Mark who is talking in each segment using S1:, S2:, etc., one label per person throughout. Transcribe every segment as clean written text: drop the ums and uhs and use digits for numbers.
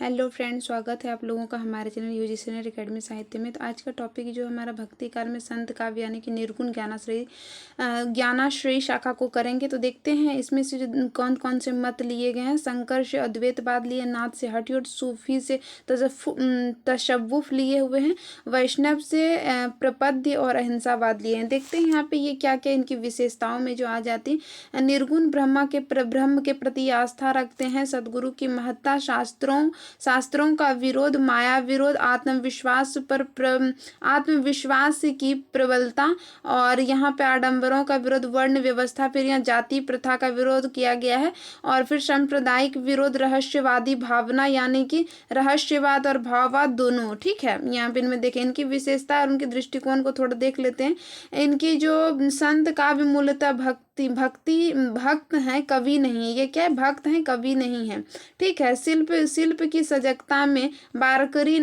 S1: Hello friends, स्वागत है आप लोगों का हमारे चैनल यूजीसी सीनियर एकेडमी साहित्य में। तो आज का टॉपिक जो हमारा भक्ति काल में संत काव्य यानी कि निर्गुण ज्ञानाश्रयी शाखा को करेंगे। तो देखते हैं इसमें से जो कौन कौन से मत लिए गए हैं। शंकर से अद्वैतवाद लिए, नाथ से हठयोट, सूफी से तशव्वुफ लिए हुए हैं, वैष्णव से प्रपद्य और अहिंसावाद लिए हैं। देखते हैं यहाँ पे ये क्या क्या इनकी विशेषताओं में जो आ जाती है। निर्गुण ब्रह्म के प्रति आस्था रखते हैं, सदगुरु की महत्ता, शास्त्रों का विरोध, माया विरोध, आत्मविश्वास की प्रबलता, और यहाँ पे आडंबरों का विरोध, वर्ण व्यवस्था, फिर यहाँ जाति प्रथा का विरोध किया गया है, और फिर सांप्रदायिक विरोध, रहस्यवादी भावना यानी कि रहस्यवाद और भाववाद दोनों। ठीक है, यहाँ पे इनमें देखें इनकी विशेषता और उनके दृष्टिकोण को थोड़ा देख लेते हैं। इनकी जो संत काव्य मूलतः भक्त हैं, कवि नहीं। ये क्या है? भक्त हैं, कवि नहीं है। ठीक है, शिल्प की सजगता में बारीकरी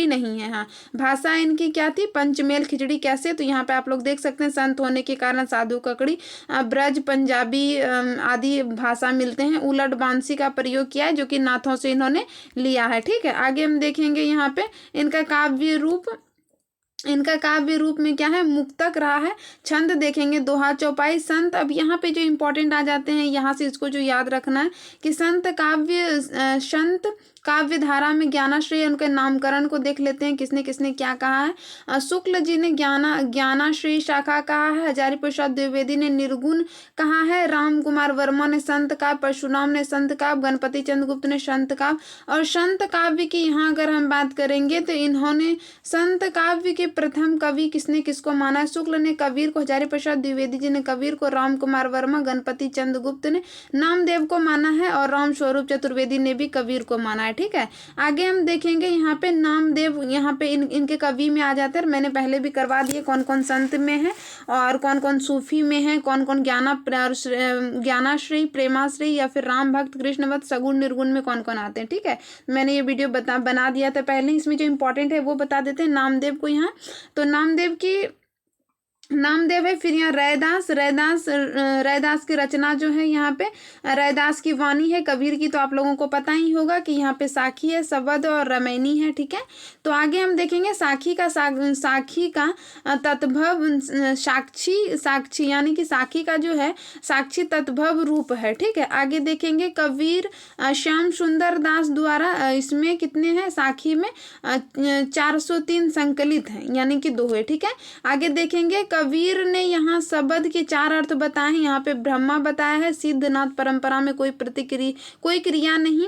S1: नहीं है। हाँ, भाषा इनकी क्या थी? पंचमेल खिचड़ी। कैसे? तो यहाँ पे आप लोग देख सकते हैं, संत होने के कारण साधु ककड़ी, ब्रज, पंजाबी आदि भाषा मिलते हैं। उलट बांसी का प्रयोग किया है जो कि नाथों से इन्होंने लिया है। ठीक है, आगे हम देखेंगे यहाँ पे इनका काव्य रूप में क्या है? मुक्तक रहा है। छंद देखेंगे, दोहा, चौपाई, संत। अब यहाँ पे जो इम्पोर्टेंट आ जाते हैं, यहाँ से इसको जो याद रखना है कि संत काव्य धारा में ज्ञानाश्रय, उनके नामकरण को देख लेते हैं, किसने किसने क्या कहा है। शुक्ल जी ने ज्ञानाश्रय शाखा कहा है, हजारी प्रसाद द्विवेदी ने निर्गुण कहा है, राम कुमार वर्मा ने संत काव्य, परशुराम ने संत काव्य, गणपति चंद्र गुप्त ने संत काव्य। और संत काव्य की यहाँ अगर हम बात करेंगे तो इन्होंने संत काव्य के प्रथम कवि किसने किसको माना है? शुक्ल ने कबीर को, हजारी प्रसाद द्विवेदी जी ने कबीर को, राम कुमार वर्मा, गणपति चंद्र गुप्त ने नामदेव को माना है, और राम स्वरूप चतुर्वेदी ने भी कबीर को माना है। ठीक है, आगे हम देखेंगे यहाँ पे नामदेव, यहाँ पे इनके कवि में आ जाते हैं। मैंने पहले भी करवा दिए कौन कौन संत में है और कौन कौन सूफी में है, कौन कौन ज्ञानाश्रयी, प्रेमाश्रयी या फिर राम भक्त, कृष्ण भक्त, सगुण निर्गुण में कौन कौन आते हैं। ठीक है, मैंने ये वीडियो बना दिया था पहले। इसमें जो इंपॉर्टेंट है वो बता देते हैं नामदेव को यहाँ। तो नामदेव है, फिर यहाँ रैदास की रचना जो है, यहाँ पे रैदास की वाणी है। कबीर की तो आप लोगों को पता ही होगा कि यहाँ पे साखी है, सबद और रमैनी है। ठीक है, तो आगे हम देखेंगे साखी का तत्भव साक्षी यानी कि साखी का जो है साक्षी तत्भव रूप है। ठीक है, आगे देखेंगे कबीर श्याम सुंदर दास द्वारा, इसमें कितने हैं? साखी में 403 संकलित हैं, यानी कि 2 है। ठीक है, आगे देखेंगे कबीर ने यहाँ शब्द के 4 अर्थ बताए हैं। यहाँ पे ब्रह्मा बताया है, सिद्धनाथ परंपरा में कोई क्रिया नहीं,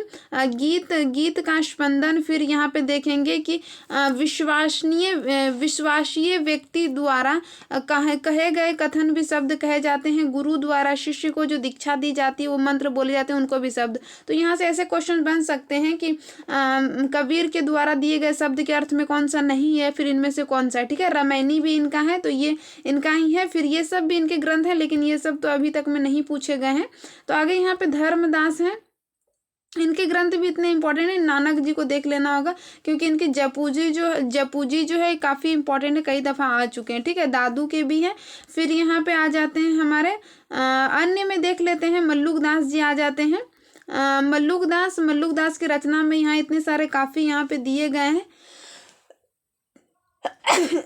S1: गीत का स्पंदन। फिर यहाँ पे देखेंगे कि विश्वासीय व्यक्ति द्वारा कहे गए कथन भी शब्द कहे जाते हैं। गुरु द्वारा शिष्य को जो दीक्षा दी जाती है, वो मंत्र बोले जाते हैं, उनको भी शब्द। तो यहाँ से ऐसे क्वेश्चन बन सकते हैं कि कबीर के द्वारा दिए गए शब्द के अर्थ में कौन सा नहीं है, फिर इनमें से कौन सा है। ठीक है, रामायणी भी इनका है, तो ये इनका ही है। फिर ये सब भी इनके ग्रंथ है, लेकिन ये सब तो अभी तक में नहीं पूछे गए हैं। तो आगे यहाँ पे धर्मदास हैं, इनके ग्रंथ भी इतने इंपॉर्टेंट है। नानक जी को देख लेना होगा, क्योंकि इनकी जपूजी जो है काफ़ी इंपॉर्टेंट है, कई दफ़ा आ चुके हैं। ठीक है, दादू के भी हैं। फिर यहाँ पे आ जाते हैं हमारे अन्य में देख लेते हैं, मल्लुकदास जी आ जाते हैं। मल्लुकदास की रचना में यहाँ इतने सारे काफ़ी यहाँ पे दिए गए हैं।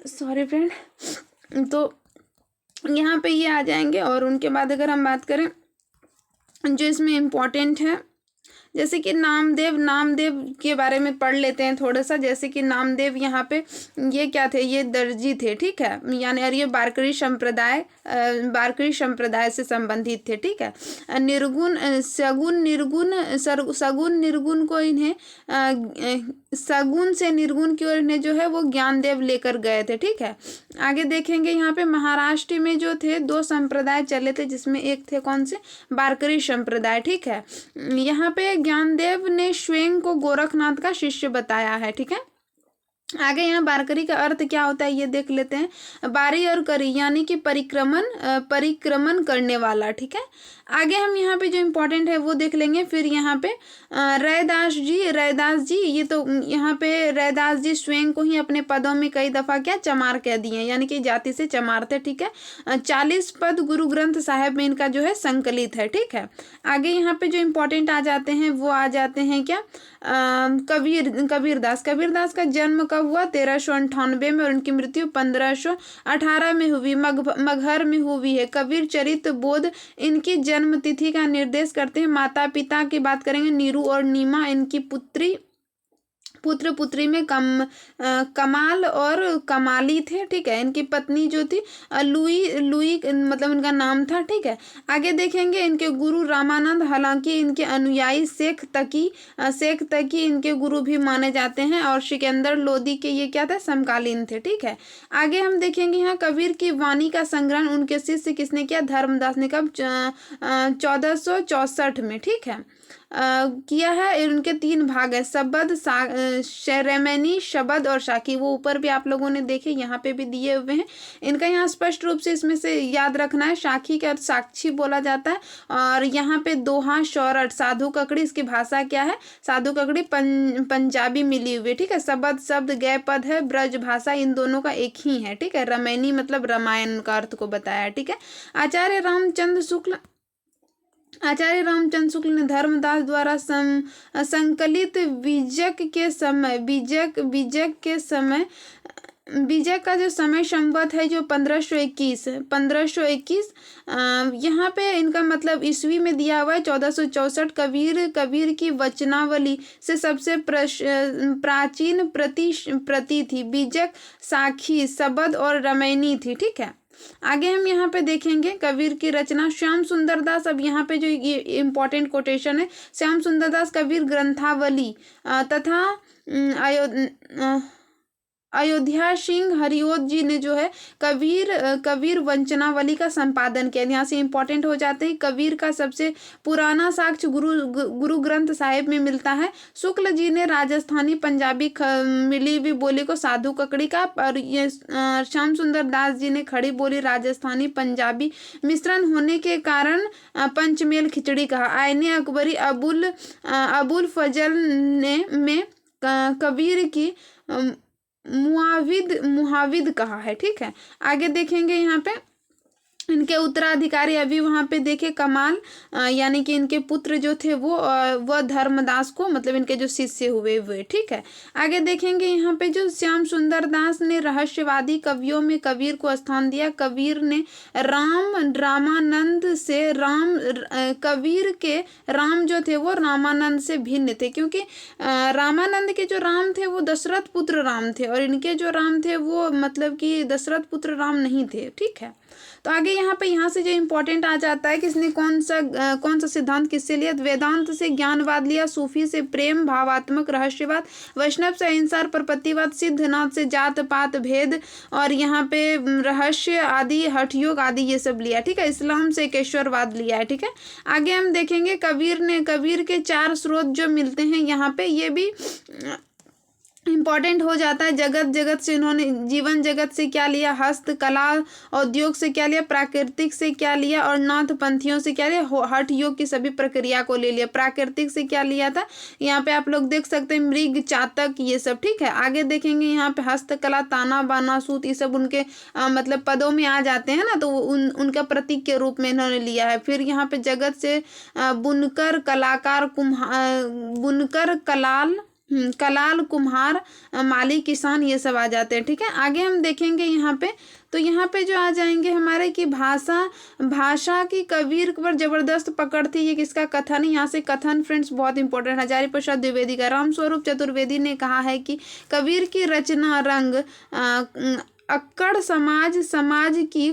S1: सॉरी फ्रेंड, तो यहाँ पे ये आ जाएंगे। और उनके बाद अगर हम बात करें जो इसमें इम्पोर्टेंट है, जैसे कि नामदेव के बारे में पढ़ लेते हैं थोड़ा सा। जैसे कि नामदेव यहाँ पे ये क्या थे? ये दर्जी थे। ठीक है, यानी और ये बारकरी संप्रदाय से संबंधित थे। ठीक है, सगुण निर्गुण को इन्हें सगुण से निर्गुण की ओर इन्हें जो है वो ज्ञानदेव लेकर गए थे। ठीक है, आगे देखेंगे यहाँ पे महाराष्ट्र में जो थे 2 संप्रदाय चले थे, जिसमें एक थे कौन से? बारकरी संप्रदाय। ठीक है, यहाँ पे ज्ञानदेव ने स्वयं को गोरखनाथ का शिष्य बताया है। ठीक है, आगे यहाँ बारकरी का अर्थ क्या होता है ये देख लेते हैं। बारी और करी यानी कि परिक्रमण करने वाला। ठीक है, आगे हम यहाँ पे जो इम्पोर्टेंट है वो देख लेंगे। फिर यहाँ पे रैदास जी ये तो यहाँ पे रैदास जी स्वयं को ही अपने पदों में कई दफ़ा क्या चमार कह दिए, यानी कि जाति से चमार थे। ठीक है, 40 पद गुरु ग्रंथ साहिब में इनका जो है संकलित है। ठीक है, आगे यहाँ पे जो इम्पोर्टेंट आ जाते हैं वो आ जाते हैं क्या, कबीरदास का जन्म कब हुआ, 1398 में, और उनकी मृत्यु 1518 में हुई, मगहर में हुई है। कबीर चरित बोध इनकी जन्म तिथि का निर्देश करते हैं। माता पिता की बात करेंगे, नीरू और नीमा। इनकी पुत्र पुत्री में कमाल और कमाली थे। ठीक है, इनकी पत्नी जो थी लुई मतलब इनका नाम था। ठीक है, आगे देखेंगे इनके गुरु रामानंद, हालांकि इनके अनुयायी शेख तकी इनके गुरु भी माने जाते हैं, और सिकंदर लोदी के ये क्या थे, समकालीन थे। ठीक है, आगे हम देखेंगे यहाँ कबीर की वाणी का संग्रहण उनके शिष्य किसने किया, धर्मदास ने। कब, 1464 में। ठीक है, किया है। उनके 3 भाग है, शबद, शेरेमनी, शबद और शाकी। वो ऊपर भी आप लोगों ने देखे, यहाँ पे भी दिए हुए हैं। इनका यहाँ स्पष्ट रूप से इसमें से याद रखना है, शाकी का साक्षी बोला जाता है। और यहाँ पे दोहा, शौरठ, साधु ककड़ी, इसकी भाषा क्या है, साधु ककड़ी पंजाबी मिली हुई। ठीक है, शबद शब्द गय पद है, ब्रज भाषा, इन दोनों का एक ही है। ठीक है, रमैनी मतलब रामायण का अर्थ को बताया। ठीक है, आचार्य रामचंद्र शुक्ल ने धर्मदास द्वारा संकलित बीजक का जो समय संवत है जो 1521 यहाँ पे इनका मतलब ईस्वी में दिया हुआ है 1464। कबीर की वचनावली से सबसे प्राचीन प्रति थी। बीजक, साखी, शबद और रमैनी थी। ठीक है, आगे हम यहाँ पे देखेंगे कबीर की रचना। श्याम सुंदर दास, अब यहाँ पे जो ये इम्पोर्टेंट कोटेशन है, श्याम सुंदर दास कबीर ग्रंथावली तथा अयोध्या सिंह हरिओत जी ने जो है कबीर वंचनावली का संपादन किया। यहाँ से इम्पोर्टेंट हो जाते हैं। कबीर का सबसे पुराना साक्ष्य गुरु ग्रंथ साहिब में मिलता है। शुक्ल जी ने राजस्थानी पंजाबी मिली हुई बोली को साधु ककड़ी का, और ये श्याम सुंदर दास जी ने खड़ी बोली राजस्थानी पंजाबी मिश्रण होने के कारण पंचमेल खिचड़ी कहा। आईने अकबरी अबुल फजल ने में कबीर की मुहाविद कहा है। ठीक है, आगे देखेंगे यहाँ पे इनके उत्तराधिकारी अभी वहाँ पे देखे कमाल, यानी कि इनके पुत्र जो थे वो धर्मदास को मतलब इनके जो शिष्य हुए। ठीक है, आगे देखेंगे यहाँ पे जो श्याम सुंदर दास ने रहस्यवादी कवियों में कबीर को स्थान दिया। कबीर ने रामानंद से कबीर के राम जो थे वो रामानंद से भिन्न थे, क्योंकि रामानंद के जो राम थे वो दशरथ पुत्र राम थे, और इनके जो राम थे वो मतलब कि दशरथ पुत्र राम नहीं थे। ठीक है, तो आगे यहाँ से जो इम्पोर्टेंट आ जाता है, किसने कौन सा सिद्धांत किससे लिया, वेदांत से ज्ञानवाद लिया, सूफी से प्रेम भावात्मक रहस्यवाद, वैष्णव से अहिंसा प्रपत्तिवाद, सिद्धनाथ से जात पात भेद और यहाँ पे रहस्य आदि, हठयोग आदि ये सब लिया। ठीक है, इस्लाम से एकेश्वरवाद लिया है। ठीक है, आगे हम देखेंगे कबीर के 4 स्रोत जो मिलते हैं यहाँ पे, ये भी इम्पॉर्टेंट हो जाता है। जगत से इन्होंने जीवन जगत से क्या लिया, हस्त कला उद्योग से क्या लिया, प्राकृतिक से क्या लिया, और नाथ पंथियों से क्या लिया, हठ योग की सभी प्रक्रिया को ले लिया। प्राकृतिक से क्या लिया था, यहाँ पे आप लोग देख सकते हैं मृग, चातक ये सब। ठीक है, आगे देखेंगे यहाँ पे हस्तकला, ताना बाना, सूत, ये सब उनके मतलब पदों में आ जाते हैं ना, तो उनका प्रतीक के रूप में इन्होंने लिया है। फिर यहाँ पे जगत से बुनकर, कलाकार, बुनकर, कलाल, कुम्हार, माली, किसान ये सब आ जाते हैं। ठीक है, आगे हम देखेंगे यहाँ पे, तो यहाँ पे जो आ जाएंगे हमारे की भाषा की कबीर पर जबरदस्त पकड़ थी। ये किसका कथन है, यहाँ से कथन फ्रेंड्स बहुत इंपॉर्टेंट। हजारी प्रसाद द्विवेदी का। रामस्वरूप चतुर्वेदी ने कहा है कि कबीर की रचना रंग अक्कड़ समाज की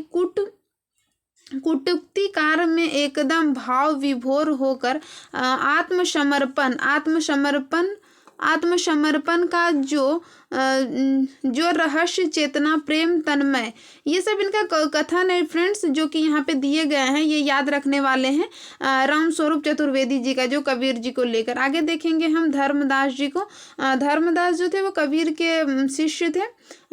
S1: कुटुक्तिकार में एकदम भाव विभोर होकर आत्मसमर्पण आत्मसमर्पण का जो रहस्य, चेतना, प्रेम, तन्मय, ये सब इनका कथन है फ्रेंड्स, जो कि यहाँ पे दिए गए हैं, ये याद रखने वाले हैं राम स्वरूप चतुर्वेदी जी का, जो कबीर जी को लेकर। आगे देखेंगे हम धर्मदास जी को। धर्मदास जो थे वो कबीर के शिष्य थे।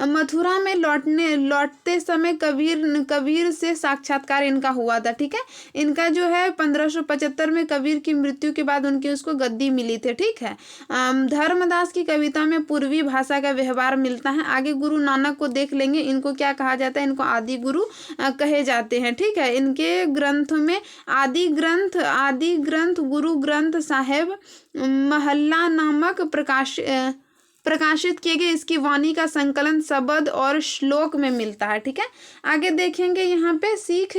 S1: मथुरा में लौटते समय कबीर से साक्षात्कार इनका हुआ था, ठीक है। इनका जो है 1575 में कबीर की मृत्यु के बाद उनकी उसको गद्दी मिली थी, ठीक है। धर्मदास की कविता में पूर्वी भाषा का व्यवहार मिलता है। आगे गुरु नानक को देख लेंगे, इनको क्या कहा जाता है, इनको आदि गुरु कहे जाते हैं, ठीक है। इनके ग्रंथों में आदि ग्रंथ गुरु ग्रंथ साहेब महल्ला नामक प्रकाशित किए गए इसकी वाणी का संकलन शब्द और श्लोक में मिलता है, ठीक है। आगे देखेंगे यहाँ पे सिख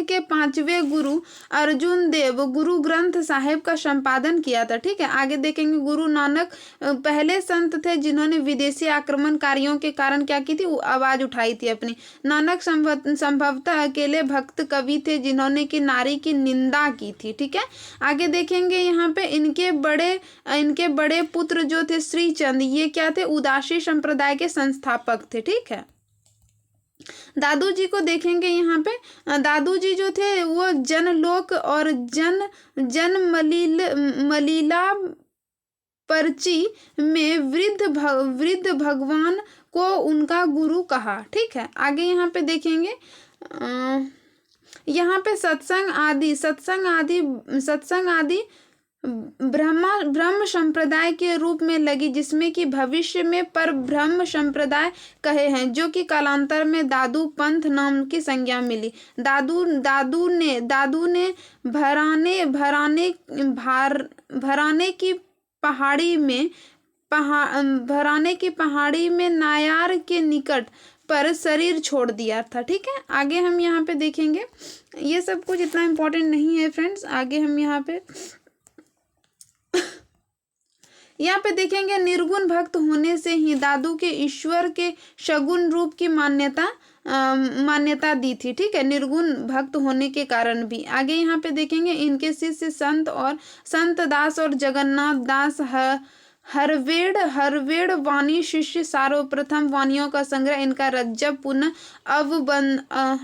S1: के पांचवें गुरु अर्जुन देव गुरु ग्रंथ साहिब का संपादन किया था, ठीक है। आगे देखेंगे गुरु नानक पहले संत थे जिन्होंने विदेशी आक्रमणकारियों के कारण क्या की थी, आवाज उठाई थी अपनी। नानक संभवतः अकेले भक्त कवि थे जिन्होंने की नारी की निंदा की थी, ठीक है। आगे देखेंगे यहाँ पे इनके बड़े पुत्र जो थे श्रीचंद, ये क्या थे, उदासी संप्रदाय के संस्थापक थे, ठीक है। दादू जी को देखेंगे यहाँ पे। दादू जी जो थे वो जनलोक और जन मलीला पर्ची में वृद्ध भगवान को उनका गुरु कहा, ठीक है। आगे यहाँ पे देखेंगे यहाँ पे सत्संग आदि ब्रह्म संप्रदाय के रूप में लगी, जिसमें कि भविष्य में पर ब्रह्म संप्रदाय कहे हैं, जो कि कालांतर में दादू पंथ नाम की संज्ञा मिली। दादू ने भराने की पहाड़ी में नायार के निकट पर शरीर छोड़ दिया था, ठीक है। आगे हम यहाँ पे देखेंगे, ये सब कुछ इतना इम्पोर्टेंट नहीं है फ्रेंड्स। आगे हम यहाँ पे देखेंगे निर्गुण भक्त होने से ही दादू के ईश्वर के सगुण रूप की मान्यता दी थी, ठीक है, निर्गुण भक्त होने के कारण भी। आगे यहाँ पे देखेंगे इनके शिष्य संत दास और जगन्नाथ दास हरवेड़ वाणी शिष्य सर्वप्रथम वाणियों का संग्रह इनका रज्जब पुनः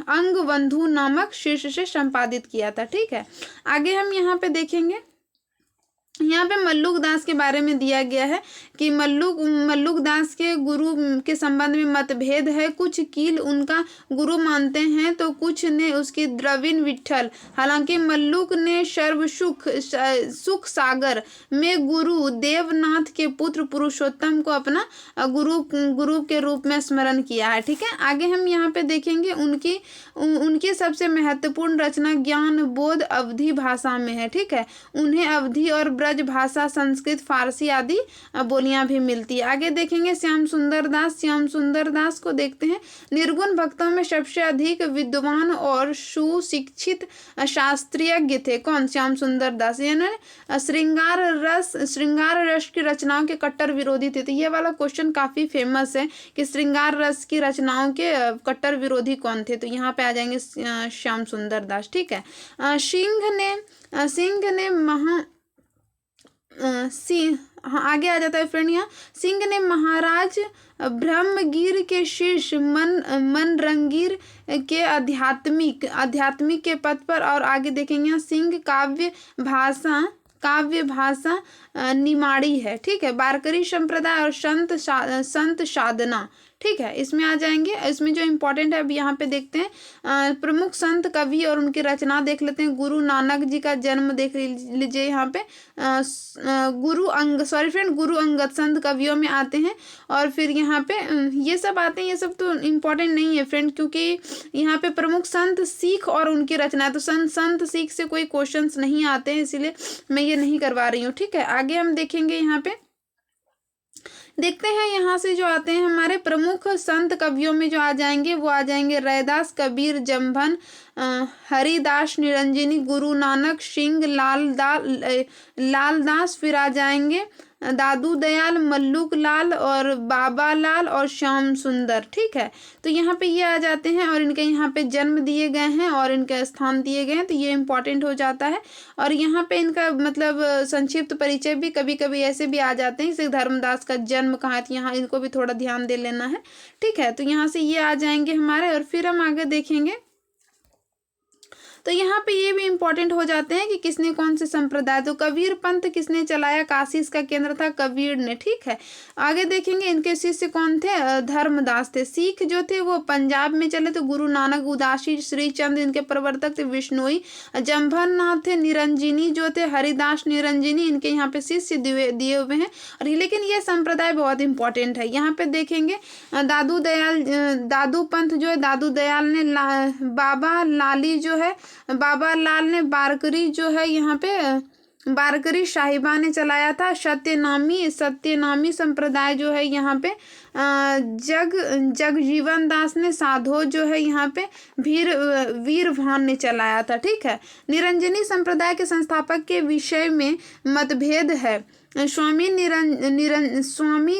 S1: अंगबंधु नामक शिष्य से संपादित किया था, ठीक है। आगे हम यहाँ पे देखेंगे, यहाँ पे मल्लुक दास के बारे में दिया गया है कि मल्लुक दास के गुरु के संबंध में मतभेद है। कुछ कील उनका गुरु मानते हैं तो कुछ ने उसकी द्रविण विठल। हालांकि मल्लुक ने सुख सागर में गुरु देवनाथ के पुत्र पुरुषोत्तम को अपना गुरु के रूप में स्मरण किया है, ठीक है। आगे हम यहाँ पे देखेंगे उनकी सबसे महत्वपूर्ण रचना ज्ञान बोध अवधी भाषा में है, ठीक है। उन्हें अवधी और ब्रज भाषा, संस्कृत, फारसी आदि बोलियां भी मिलती है। आगे देखेंगे श्याम सुंदर दास को देखते हैं। निर्गुण भक्तों में सबसे अधिक विद्वान और सुशिक्षित शास्त्रीय थे। कौन? श्याम सुंदर दास। यानी श्रृंगार रस की रचनाओं के कट्टर विरोधी थे। तो ये वाला क्वेश्चन काफी फेमस है कि श्रृंगार रस की रचनाओं के कट्टर विरोधी कौन थे, तो यहाँ पे आ जाएंगे श्याम सुंदर दास, ठीक है। आगे आ जाता है फ्रेंड, यहाँ सिंह ने महाराज ब्रह्मगिर के शीर्ष मनरंगीर के आध्यात्मिक के पथ पर। और आगे देखेंगे यहाँ सिंह काव्य भाषा निमाड़ी है, ठीक है। बारकरी संप्रदाय और संत साधना, ठीक है, इसमें आ जाएंगे। इसमें जो इम्पोर्टेंट है अभी यहाँ पे देखते हैं प्रमुख संत कवि और उनकी रचना देख लेते हैं। गुरु नानक जी का जन्म देख लीजिए यहाँ पे। गुरु अंगद संत कवियों में आते हैं। और फिर यहाँ पे ये सब आते हैं। ये सब तो इम्पोर्टेंट नहीं है फ्रेंड, क्योंकि यहाँ पे प्रमुख संत सिख और उनकी रचना, तो संत सिख से कोई क्वेश्चंस नहीं आते हैं, इसीलिए मैं ये नहीं करवा रही हूँ, ठीक है। आगे हम देखेंगे, यहाँ पे देखते हैं यहाँ से जो आते हैं हमारे प्रमुख संत कवियों में जो आ जाएंगे वो आ जाएंगे रैदास, कबीर, जम्भन, हरिदास, निरंजनी, गुरु नानक, सिंह, लालदास। फिर आ जाएंगे दादू दयाल, मल्लुक लाल और बाबा लाल और श्याम सुंदर। ठीक है, तो यहाँ पे ये आ जाते हैं और इनके यहाँ पे जन्म दिए गए हैं और इनके स्थान दिए गए हैं, तो ये इंपॉर्टेंट हो जाता है। और यहाँ पे इनका मतलब संक्षिप्त परिचय भी कभी कभी ऐसे भी आ जाते हैं, जैसे धर्मदास का जन्म कहाँ है, तो यहाँ इनको भी थोड़ा ध्यान दे लेना है। ठीक है, तो यहाँ से ये आ जाएंगे हमारे, और फिर हम आगे देखेंगे। तो यहाँ पे ये भी इम्पोर्टेंट हो जाते हैं कि किसने कौन से संप्रदाय, तो कबीर पंथ किसने चलाया, काशी इसका केंद्र था कबीर ने। ठीक है, आगे देखेंगे इनके शिष्य कौन थे, धर्मदास थे। सिख जो थे वो पंजाब में चले, तो गुरु नानक उदासी श्रीचंद इनके प्रवर्तक थे, विष्णोई जम्भर नाथ थे, निरंजनी जो थे हरिदास निरंजनी इनके यहाँ पे शिष्य दिए हुए हैं। और लेकिन ये संप्रदाय बहुत इंपॉर्टेंट है। यहाँ पे देखेंगे दादू दयाल, दादू पंथ जो है दादू दयाल ने, बाबा लाली जो है बाबा लाल ने, बारकरी जो है यहाँ पे बारकरी साहिबा ने चलाया था। सत्यनामी संप्रदाय जो है यहाँ पे जगजीवन दास ने, साधो जो है यहाँ पे वीरभान ने चलाया था। ठीक है, निरंजनी संप्रदाय के संस्थापक के विषय में मतभेद है। स्वामी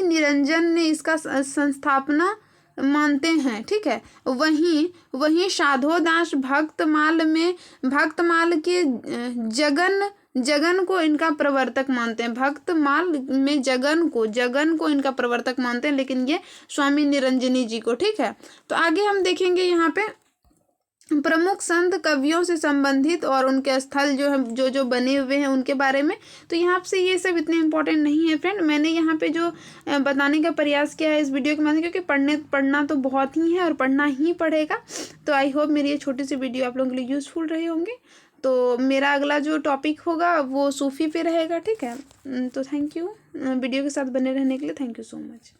S1: निरंजन ने इसका संस्थापना मानते हैं। ठीक है, वहीं साधोदास भक्तमाल के जगन को इनका प्रवर्तक मानते हैं। भक्तमाल में जगन को इनका प्रवर्तक मानते हैं, लेकिन ये स्वामी निरंजनी जी को। ठीक है, तो आगे हम देखेंगे यहाँ पे प्रमुख संत कवियों से संबंधित और उनके स्थल जो है जो बने हुए हैं उनके बारे में। तो यहाँ से ये सब इतने इंपॉर्टेंट नहीं है फ्रेंड। मैंने यहाँ पे जो बताने का प्रयास किया है इस वीडियो के माध्यम, क्योंकि पढ़ना तो बहुत ही है और पढ़ना ही पड़ेगा। तो आई होप मेरी ये छोटी सी वीडियो आप लोगों के लिए यूज़फुल रही होंगी। तो मेरा अगला जो टॉपिक होगा वो सूफी पे रहेगा। ठीक है, तो थैंक यू वीडियो के साथ बने रहने के लिए। Thank you so much.